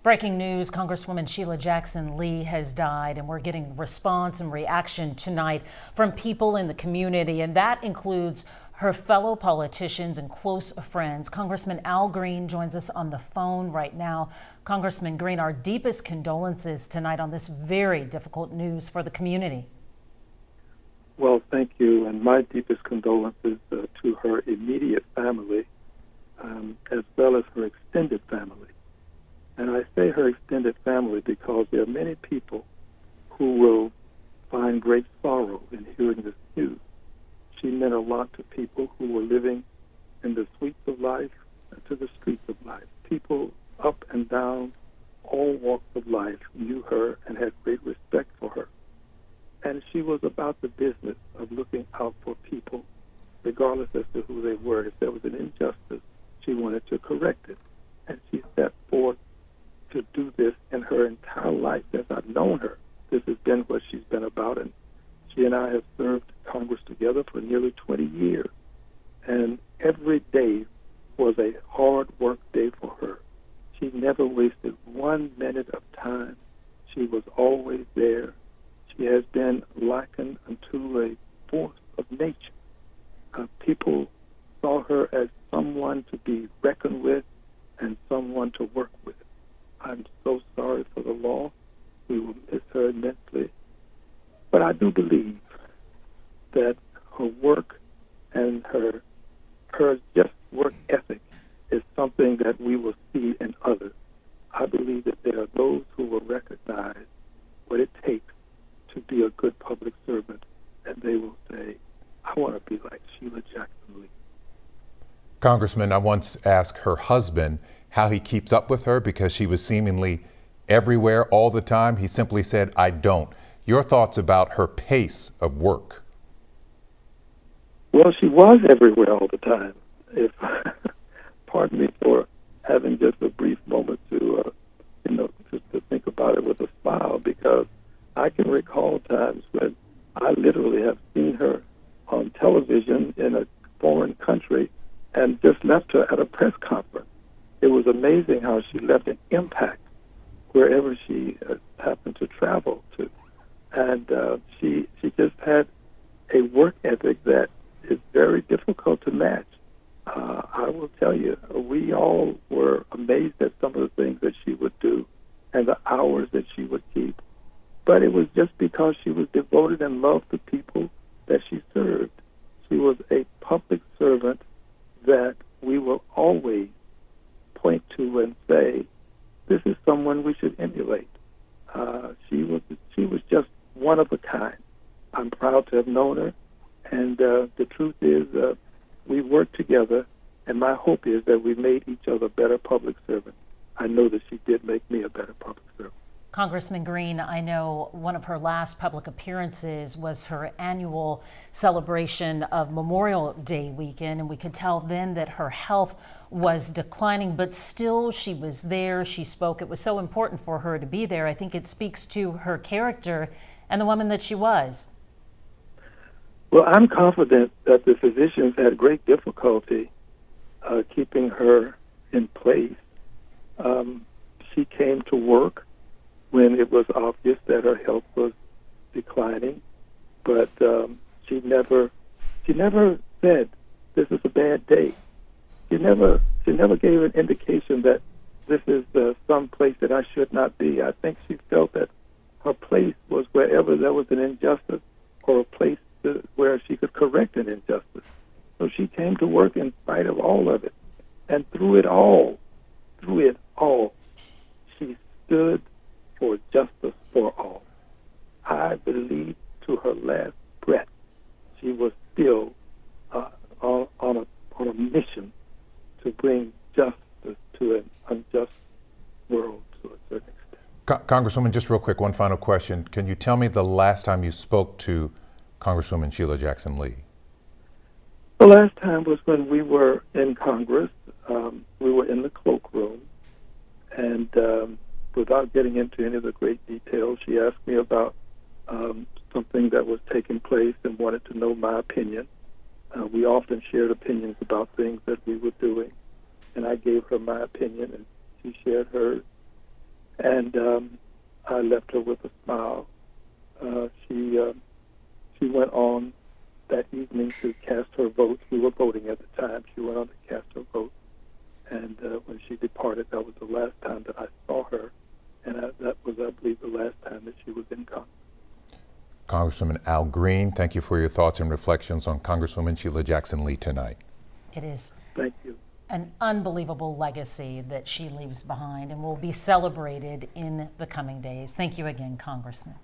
Breaking news, Congresswoman Sheila Jackson Lee has died, and we're getting response and reaction tonight from people in the community, and that includes her fellow politicians and close friends. Congressman Al Green joins us on the phone right now. Congressman Green, our deepest condolences tonight on this very difficult news for the community. Well, thank you, and my deepest condolences to her immediate family, as well as her extended family. And I say her extended family because there are many people who will find great sorrow in hearing this news. She meant a lot to people who were living in the sweets of life and to the streets of life. People up and down all walks of life knew her and had great respect for her. And she was about the business of looking out for people, regardless as to who they were. If there was an injustice, she wanted to correct it. And she set forth to do this in her entire life. Since I've known her, this has been what she's been about. And she and I have served Congress together for nearly 20 years. And every day was a hard work day for her. She never wasted 1 minute of time. She was always there. She has been likened unto a force of nature. People saw her as someone to be reckoned with and someone to work with. I'm so sorry for the loss. We will miss her immensely. But I do believe that her work and her just work ethic is something that we will see in others. I believe that there are those who will recognize what it takes to be a good public servant, and they will say, I want to be like Sheila Jackson Lee. Congressman, I once asked her husband how he keeps up with her because she was seemingly everywhere all the time. He simply said, I don't. Your thoughts about her pace of work? Well, she was everywhere all the time. If pardon me for having just a brief moment to think about it with a smile, because I can recall times when I literally have seen her on television in a foreign country and just left her at a press conference. It was amazing how she left an impact wherever she happened to travel to. And she just had a work ethic that is very difficult to match. I will tell you, we all were amazed at some of the things that she would do and the hours that she would keep. But it was just because she was devoted and loved the people that she served. She was a public servant that we will always point to and say, this is someone we should emulate. She was just one of a kind. I'm proud to have known her, and the truth is we worked together, and my hope is that we made each other better public servants. I know that she did make me a better public servant. Congressman Green, I know one of her last public appearances was her annual celebration of Memorial Day weekend, and we could tell then that her health was declining, but still she was there, she spoke. It was so important for her to be there. I think it speaks to her character and the woman that she was. Well, I'm confident that the physicians had great difficulty keeping her in place. She came to work when it was obvious that her health was declining, but she never said this is a bad day. She never gave an indication that this is some place that I should not be. I think she felt that her place was wherever there was an injustice or a place where she could correct an injustice. So she came to work in spite of all of it, and through it all, she stood for justice for all. I believe to her last breath, she was still on a mission to bring justice to an unjust world to a certain extent. Congresswoman, just real quick, one final question. Can you tell me the last time you spoke to Congresswoman Sheila Jackson Lee? The last time was when we were in Congress. We were in the cloakroom, and without getting into any of the great details, she asked me about something that was taking place and wanted to know my opinion. We often shared opinions about things that we were doing, and I gave her my opinion, and she shared hers. and I left her with a smile. She went on that evening to cast her vote. We were voting at the time. She went on to cast her vote, and when she departed, that was the last time that I saw her, and that was, I believe, the last time that she was in Congress. Congresswoman Al Green, thank you for your thoughts and reflections on Congresswoman Sheila Jackson Lee tonight. It is Thank you. an unbelievable legacy that she leaves behind and will be celebrated in the coming days. Thank you again, Congressman.